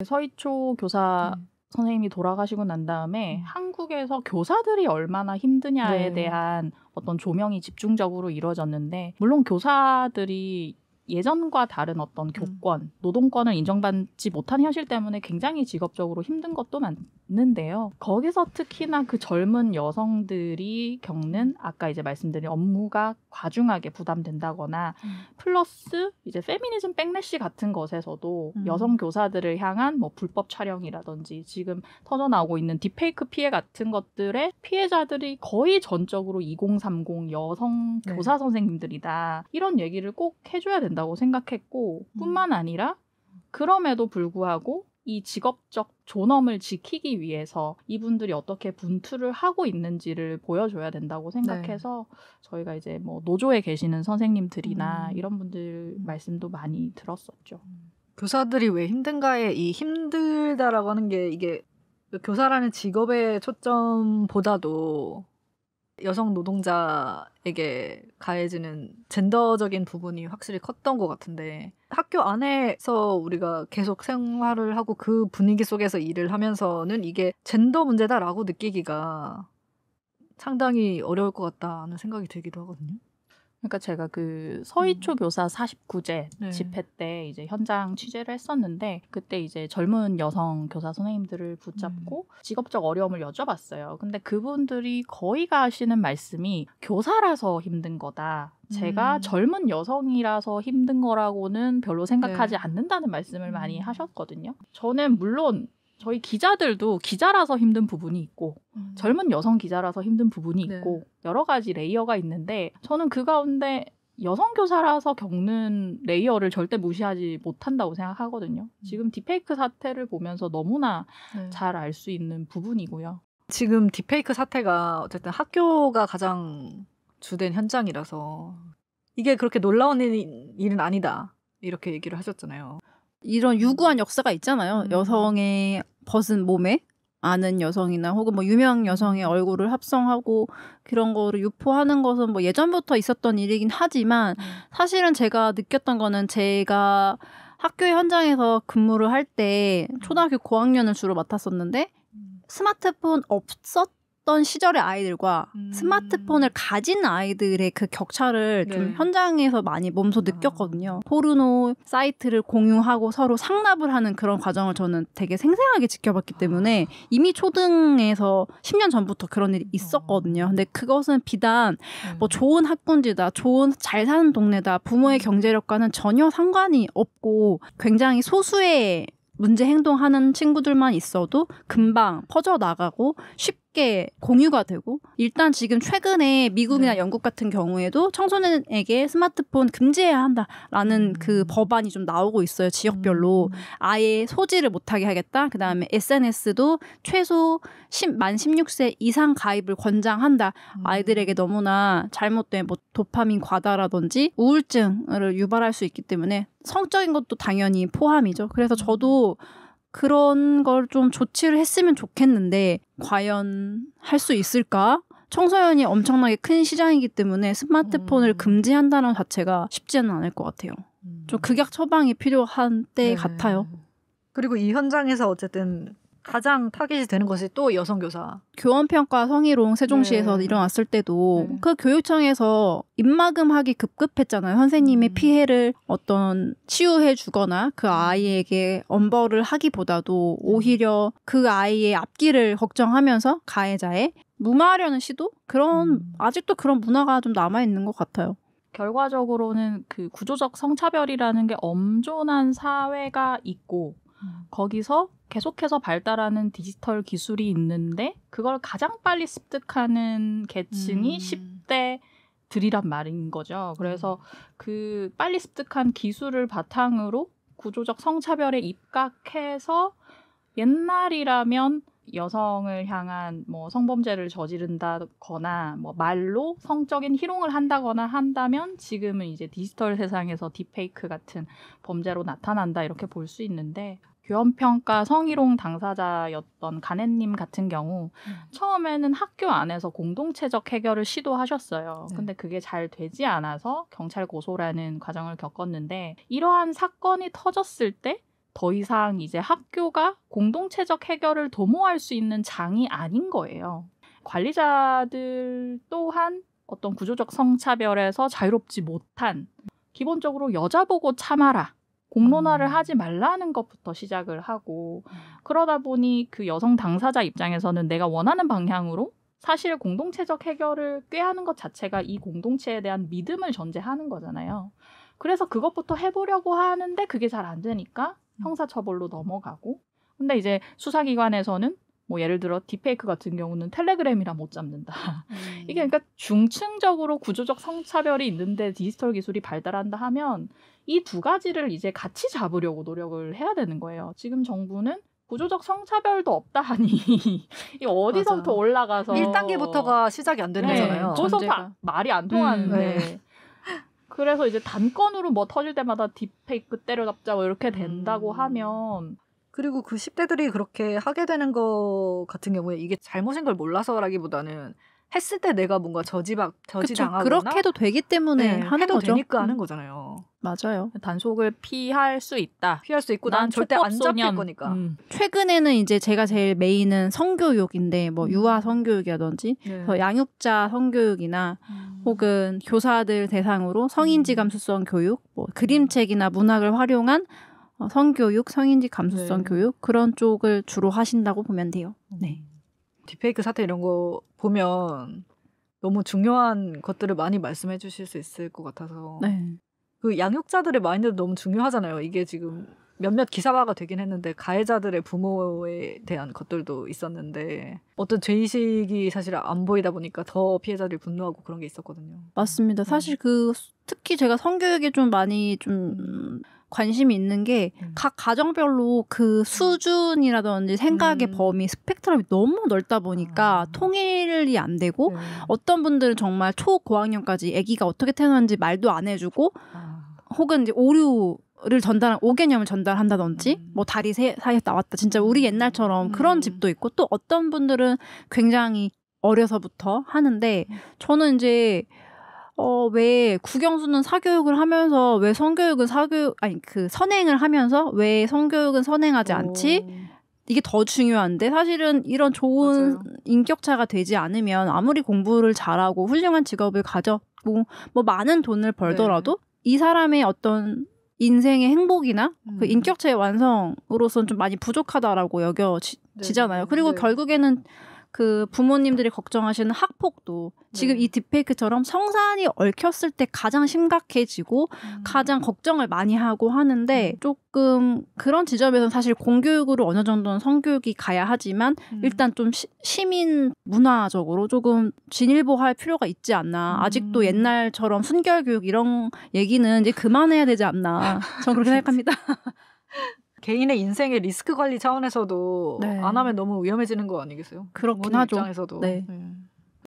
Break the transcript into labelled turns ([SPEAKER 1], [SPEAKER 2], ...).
[SPEAKER 1] 서희초 교사 선생님이 돌아가시고 난 다음에 한국에서 교사들이 얼마나 힘드냐에 대한 어떤 조명이 집중적으로 이루어졌는데, 물론 교사들이 예전과 다른 어떤 교권, 노동권을 인정받지 못한 현실 때문에 굉장히 직업적으로 힘든 것도 많은데요. 거기서 특히나 그 젊은 여성들이 겪는 아까 이제 말씀드린 업무가 과중하게 부담된다거나 플러스 이제 페미니즘 백래시 같은 것에서도 여성 교사들을 향한 뭐 불법 촬영이라든지 지금 터져나오고 있는 딥페이크 피해 같은 것들의 피해자들이 거의 전적으로 2030 여성 교사 선생님들이다. 이런 얘기를 꼭 해줘야 된다고 생각했고, 뿐만 아니라 그럼에도 불구하고 이 직업적 존엄을 지키기 위해서 이분들이 어떻게 분투를 하고 있는지를 보여줘야 된다고 생각해서 저희가 이제 뭐 노조에 계시는 선생님들이나 이런 분들 말씀도 많이 들었었죠.
[SPEAKER 2] 교사들이 왜 힘든가에 이 힘들다라고 하는 게 이게 교사라는 직업의 초점보다도 여성 노동자에게 가해지는 젠더적인 부분이 확실히 컸던 것 같은데, 학교 안에서 우리가 계속 생활을 하고 그 분위기 속에서 일을 하면서는 이게 젠더 문제다라고 느끼기가 상당히 어려울 것 같다는 생각이 들기도 하거든요.
[SPEAKER 1] 그러니까 제가 그 서희초 교사 49제 집회 때 이제 현장 취재를 했었는데, 그때 이제 젊은 여성 교사 선생님들을 붙잡고 직업적 어려움을 여쭤봤어요. 근데 그분들이 거의가 하시는 말씀이 교사라서 힘든 거다. 제가 젊은 여성이라서 힘든 거라고는 별로 생각하지 않는다는 말씀을 많이 하셨거든요. 저는 물론 저희 기자들도 기자라서 힘든 부분이 있고 젊은 여성 기자라서 힘든 부분이 있고 여러 가지 레이어가 있는데, 저는 그 가운데 여성 교사라서 겪는 레이어를 절대 무시하지 못한다고 생각하거든요. 지금 딥페이크 사태를 보면서 너무나 잘 알 수 있는 부분이고요.
[SPEAKER 2] 지금 딥페이크 사태가 어쨌든 학교가 가장 주된 현장이라서 이게 그렇게 놀라운 일은 아니다, 이렇게 얘기를 하셨잖아요.
[SPEAKER 3] 이런 유구한 역사가 있잖아요. 여성의 벗은 몸에 아는 여성이나 혹은 뭐 유명 여성의 얼굴을 합성하고 그런 거를 유포하는 것은 뭐 예전부터 있었던 일이긴 하지만, 사실은 제가 느꼈던 거는 제가 학교 현장에서 근무를 할 때 초등학교 고학년을 주로 맡았었는데, 스마트폰 없었던 시절의 아이들과 스마트폰을 가진 아이들의 그 격차를 좀 현장에서 많이 몸소 느꼈거든요. 포르노 사이트를 공유하고 서로 상납을 하는 그런 과정을 저는 되게 생생하게 지켜봤기 때문에 이미 초등에서 10년 전부터 그런 일이 있었거든요. 근데 그것은 비단 뭐 좋은 학군지다, 좋은 잘 사는 동네다, 부모의 경제력과는 전혀 상관이 없고, 굉장히 소수의 문제 행동하는 친구들만 있어도 금방 퍼져나가고 쉽게 공유가 되고, 일단 지금 최근에 미국이나 영국 같은 경우에도 청소년에게 스마트폰 금지해야 한다라는 그 법안이 좀 나오고 있어요. 지역별로 아예 소지를 못하게 하겠다. 그다음에 SNS도 최소 만 16세 이상 가입을 권장한다. 아이들에게 너무나 잘못된 뭐 도파민 과다라든지 우울증을 유발할 수 있기 때문에 성적인 것도 당연히 포함이죠. 그래서 저도 그런 걸 좀 조치를 했으면 좋겠는데 과연 할 수 있을까? 청소년이 엄청나게 큰 시장이기 때문에 스마트폰을 금지한다는 자체가 쉽지는 않을 것 같아요. 좀 극약 처방이 필요한 때 같아요.
[SPEAKER 2] 그리고 이 현장에서 어쨌든 가장 타깃이 되는 것이 또 여성교사.
[SPEAKER 3] 교원평가 성희롱 세종시에서 일어났을 때도 그 교육청에서 입막음하기 급급했잖아요. 선생님의 피해를 어떤 치유해 주거나 그 아이에게 엄벌을 하기보다도 오히려 그 아이의 앞길을 걱정하면서 가해자의 무마하려는 시도? 아직도 그런 문화가 좀 남아있는 것 같아요.
[SPEAKER 1] 결과적으로는 그 구조적 성차별이라는 게 엄존한 사회가 있고, 거기서 계속해서 발달하는 디지털 기술이 있는데 그걸 가장 빨리 습득하는 계층이 10대들이란 말인 거죠. 그래서 그 빨리 습득한 기술을 바탕으로 구조적 성차별에 입각해서 옛날이라면 여성을 향한 뭐 성범죄를 저지른다거나 뭐 말로 성적인 희롱을 한다거나 한다면 지금은 이제 디지털 세상에서 딥페이크 같은 범죄로 나타난다, 이렇게 볼 수 있는데, 교원평가 성희롱 당사자였던 가네님 같은 경우 처음에는 학교 안에서 공동체적 해결을 시도하셨어요. 근데 그게 잘 되지 않아서 경찰 고소라는 과정을 겪었는데, 이러한 사건이 터졌을 때 더 이상 이제 학교가 공동체적 해결을 도모할 수 있는 장이 아닌 거예요. 관리자들 또한 어떤 구조적 성차별에서 자유롭지 못한, 기본적으로 여자 보고 참아라, 공론화를 하지 말라는 것부터 시작을 하고, 그러다 보니 그 여성 당사자 입장에서는 내가 원하는 방향으로 사실 공동체적 해결을 꾀하는 것 자체가 이 공동체에 대한 믿음을 전제하는 거잖아요. 그래서 그것부터 해보려고 하는데 그게 잘 안 되니까 형사처벌로 넘어가고, 근데 이제 수사기관에서는 뭐 예를 들어 딥페이크 같은 경우는 텔레그램이라 못 잡는다. 이게 그러니까 중층적으로 구조적 성차별이 있는데 디지털 기술이 발달한다 하면 이 두 가지를 이제 같이 잡으려고 노력을 해야 되는 거예요. 지금 정부는 구조적 성차별도 없다 하니 이 어디서부터
[SPEAKER 2] 맞아.
[SPEAKER 1] 올라가서
[SPEAKER 2] 1단계부터가 시작이 안 되는 거잖아요.
[SPEAKER 1] 거기서부터 말이 안 통하는데
[SPEAKER 2] 네.
[SPEAKER 1] 그래서 이제 단건으로 뭐 터질 때마다 딥페이크 때려잡자 뭐 이렇게 된다고 하면,
[SPEAKER 2] 그리고 그 10대들이 그렇게 하게 되는 거 같은 경우에 이게 잘못인 걸 몰라서라기보다는 했을 때 내가 뭔가 저지당하거나
[SPEAKER 3] 그렇게 해도 되기 때문에 하는
[SPEAKER 2] 해도
[SPEAKER 3] 거죠.
[SPEAKER 2] 되니까 하는 거잖아요.
[SPEAKER 3] 맞아요.
[SPEAKER 1] 단속을 피할 수 있다.
[SPEAKER 2] 피할 수 있고 난 절대 안 잡힐 거니까.
[SPEAKER 3] 최근에는 이제 제가 제일 메인은 성교육인데 뭐 유아 성교육이라든지 양육자 성교육이나 혹은 교사들 대상으로 성인지 감수성 교육, 뭐 그림책이나 문학을 활용한 성교육, 성인지 감수성 교육 그런 쪽을 주로 하신다고 보면 돼요. 네.
[SPEAKER 2] 딥페이크 사태 이런 거 보면 너무 중요한 것들을 많이 말씀해 주실 수 있을 것 같아서
[SPEAKER 3] 네.
[SPEAKER 2] 그 양육자들의 마인드도 너무 중요하잖아요. 이게 지금 몇몇 기사화가 되긴 했는데 가해자들의 부모에 대한 것들도 있었는데 어떤 죄의식이 사실 안 보이다 보니까 더 피해자들이 분노하고 그런 게 있었거든요.
[SPEAKER 3] 맞습니다. 사실 특히 제가 성교육에 좀 많이 관심이 있는 게 각 가정별로 그 수준이라든지 생각의 범위, 스펙트럼이 너무 넓다 보니까 통일이 안 되고 어떤 분들은 정말 초고학년까지 아기가 어떻게 태어났는지 말도 안 해주고 혹은 이제 오류를 오개념을 전달한다든지 뭐 다리 사이에 나왔다. 진짜 우리 옛날처럼 그런 집도 있고 또 어떤 분들은 굉장히 어려서부터 하는데 저는 이제 왜 국영수는 사교육을 하면서 왜 성교육은 선행을 하면서 왜 성교육은 선행하지 않지? 이게 더 중요한데 사실은 이런 좋은
[SPEAKER 2] 맞아요.
[SPEAKER 3] 인격차가 되지 않으면 아무리 공부를 잘하고 훌륭한 직업을 가졌고 뭐 많은 돈을 벌더라도 이 사람의 어떤 인생의 행복이나 그 인격체의 완성으로서는 좀 많이 부족하다라고 여겨지잖아요. 그리고 결국에는 그 부모님들이 걱정하시는 학폭도 지금 이 딥페이크처럼 성산이 얽혔을 때 가장 심각해지고 가장 걱정을 많이 하고 하는데 조금 그런 지점에서는 사실 공교육으로 어느 정도는 성교육이 가야 하지만 일단 좀 시민 문화적으로 조금 진일보할 필요가 있지 않나. 아직도 옛날처럼 순결교육 이런 얘기는 이제 그만해야 되지 않나. 저는 그렇게 생각합니다.
[SPEAKER 2] 개인의 인생의 리스크 관리 차원에서도 안 하면 너무 위험해지는 거 아니겠어요?
[SPEAKER 3] 그렇긴
[SPEAKER 2] 부모님
[SPEAKER 3] 하죠.
[SPEAKER 2] 입장에서도.
[SPEAKER 3] 네.